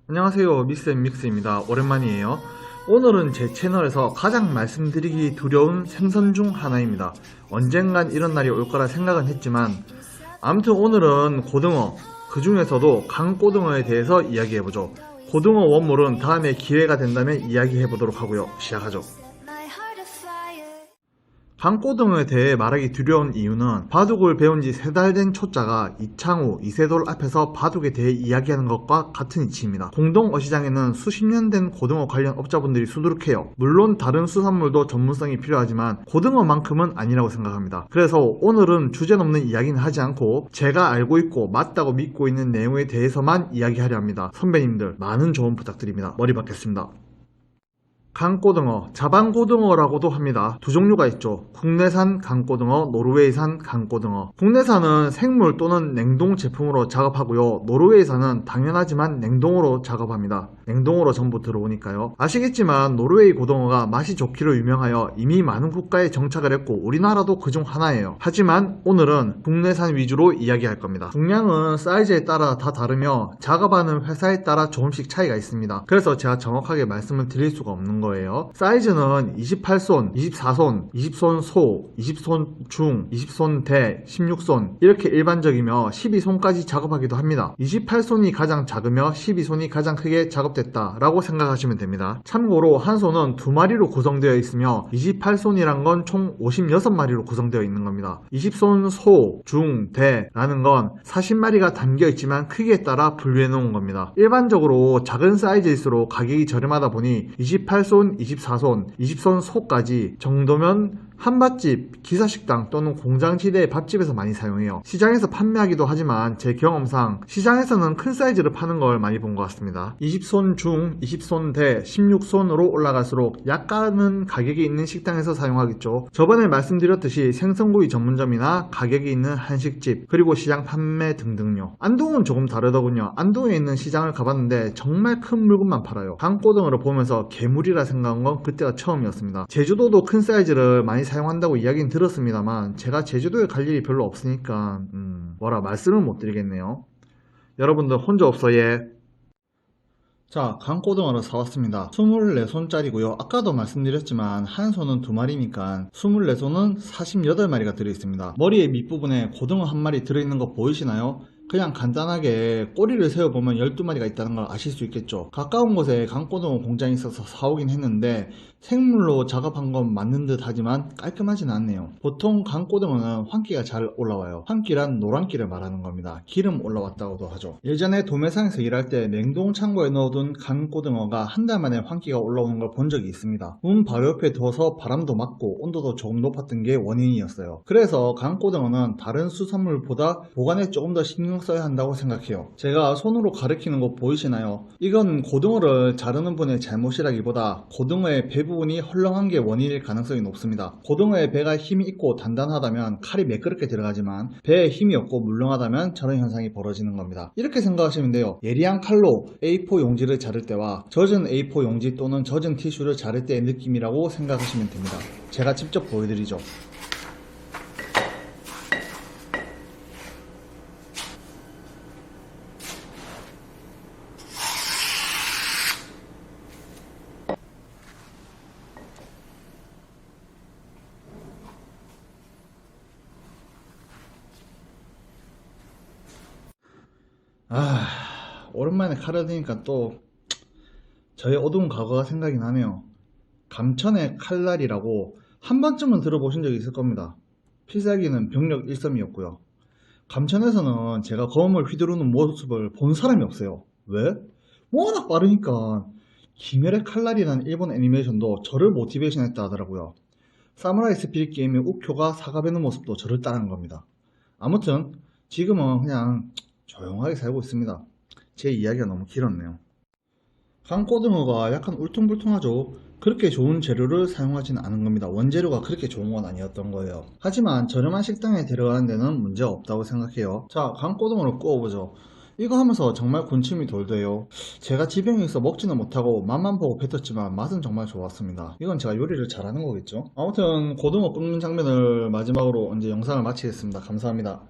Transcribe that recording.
안녕하세요, 미스앤믹스입니다. 오랜만이에요. 오늘은 제 채널에서 가장 말씀드리기 두려운 생선 중 하나입니다. 언젠간 이런 날이 올 거라 생각은 했지만 아무튼 오늘은 고등어, 그 중에서도 강고등어에 대해서 이야기해보죠. 고등어 원물은 다음에 기회가 된다면 이야기해보도록 하고요. 시작하죠. 강고등어에 대해 말하기 두려운 이유는 바둑을 배운 지 3달 된 초짜가 이창우, 이세돌 앞에서 바둑에 대해 이야기하는 것과 같은 이치입니다. 공동어시장에는 수십 년 된 고등어 관련 업자분들이 수두룩해요. 물론 다른 수산물도 전문성이 필요하지만 고등어만큼은 아니라고 생각합니다. 그래서 오늘은 주제 넘는 이야기는 하지 않고 제가 알고 있고 맞다고 믿고 있는 내용에 대해서만 이야기하려 합니다. 선배님들 많은 조언 부탁드립니다. 머리 박겠습니다. 강고등어, 자반고등어라고도 합니다. 두 종류가 있죠. 국내산 강고등어, 노르웨이산 강고등어. 국내산은 생물 또는 냉동 제품으로 작업하고요. 노르웨이산은 당연하지만 냉동으로 작업합니다. 냉동으로 전부 들어오니까요. 아시겠지만 노르웨이 고등어가 맛이 좋기로 유명하여 이미 많은 국가에 정착을 했고 우리나라도 그중 하나예요. 하지만 오늘은 국내산 위주로 이야기할 겁니다. 중량은 사이즈에 따라 다 다르며 작업하는 회사에 따라 조금씩 차이가 있습니다. 그래서 제가 정확하게 말씀을 드릴 수가 없는 거예요. 사이즈는 28손, 24손, 20손 소, 20손 중, 20손 대, 16손 이렇게 일반적이며 12손까지 작업하기도 합니다. 28손이 가장 작으며 12손이 가장 크게 작업됐다 라고 생각하시면 됩니다. 참고로 한 손은 2마리로 구성되어 있으며 28손이란 건 총 56마리로 구성되어 있는 겁니다. 20손 소, 중, 대 라는 건 40마리가 담겨 있지만 크기에 따라 분류해 놓은 겁니다. 일반적으로 작은 사이즈일수록 가격이 저렴하다 보니 28손, 24손, 20손 소까지 정도면 한밭집, 기사식당 또는 공장지대의 밥집에서 많이 사용해요. 시장에서 판매하기도 하지만 제 경험상 시장에서는 큰 사이즈를 파는 걸 많이 본 것 같습니다. 20손 중, 20손 대, 16손으로 올라갈수록 약간은 가격이 있는 식당에서 사용하겠죠. 저번에 말씀드렸듯이 생선구이 전문점이나 가격이 있는 한식집, 그리고 시장 판매 등등요. 안동은 조금 다르더군요. 안동에 있는 시장을 가봤는데 정말 큰 물건만 팔아요. 강고등어를 보면서 괴물이라 생각한 건 그때가 처음이었습니다. 제주도도 큰 사이즈를 많이 사용한다고 이야기는 들었습니다만 제가 제주도에 갈 일이 별로 없으니까 뭐라 말씀을 못 드리겠네요. 여러분들 혼자 없어 예. 자, 강고등어를 사왔습니다. 24손짜리고요. 아까도 말씀드렸지만 한 손은 2마리니까 24손은 48마리가 들어있습니다. 머리의 밑부분에 고등어 한 마리 들어있는 거 보이시나요? 그냥 간단하게 꼬리를 세어보면 12마리가 있다는 걸 아실 수 있겠죠. 가까운 곳에 강고등어 공장이 있어서 사오긴 했는데 생물로 작업한 건 맞는 듯 하지만 깔끔하진 않네요. 보통 강고등어는 환기가 잘 올라와요. 환기란 노란기를 말하는 겁니다. 기름 올라왔다고도 하죠. 예전에 도매상에서 일할 때 냉동 창고에 넣어둔 강고등어가 한 달 만에 환기가 올라오는 걸 본 적이 있습니다. 문 바로 옆에 두어서 바람도 맞고 온도도 조금 높았던 게 원인이었어요. 그래서 강고등어는 다른 수산물보다 보관에 조금 더 신경 써야 한다고 생각해요. 제가 손으로 가리키는 거 보이시나요? 이건 고등어를 자르는 분의 잘못이라기보다 고등어의 배 부분이 헐렁한 게 원인일 가능성이 높습니다. 고등어의 배가 힘이 있고 단단하다면 칼이 매끄럽게 들어가지만 배에 힘이 없고 물렁하다면 저런 현상이 벌어지는 겁니다. 이렇게 생각하시면 돼요. 예리한 칼로 A4 용지를 자를 때와 젖은 A4 용지 또는 젖은 티슈를 자를 때의 느낌이라고 생각하시면 됩니다. 제가 직접 보여드리죠. 오랜만에 칼을 드니까 또 저의 어두운 과거가 생각이 나네요. 감천의 칼날이라고 한 번쯤은 들어보신 적이 있을 겁니다. 필살기는 병력 1섬이었고요. 감천에서는 제가 검을 휘두르는 모습을 본 사람이 없어요. 왜? 워낙 빠르니까. 기멸의 칼날이라는 일본 애니메이션도 저를 모티베이션 했다 하더라고요. 사무라이 스피릿 게임의 우쿄가 사과 베는 모습도 저를 따라한 겁니다. 아무튼 지금은 그냥 조용하게 살고 있습니다. 제 이야기가 너무 길었네요. 강고등어가 약간 울퉁불퉁하죠. 그렇게 좋은 재료를 사용하지는 않은 겁니다. 원재료가 그렇게 좋은 건 아니었던 거예요. 하지만 저렴한 식당에 데려가는 데는 문제가 없다고 생각해요. 자, 강고등어를 구워보죠. 이거 하면서 정말 군침이 돌대요. 제가 지병이 있어 먹지는 못하고 맛만 보고 뱉었지만 맛은 정말 좋았습니다. 이건 제가 요리를 잘하는 거겠죠. 아무튼 고등어 굽는 장면을 마지막으로 이제 영상을 마치겠습니다. 감사합니다.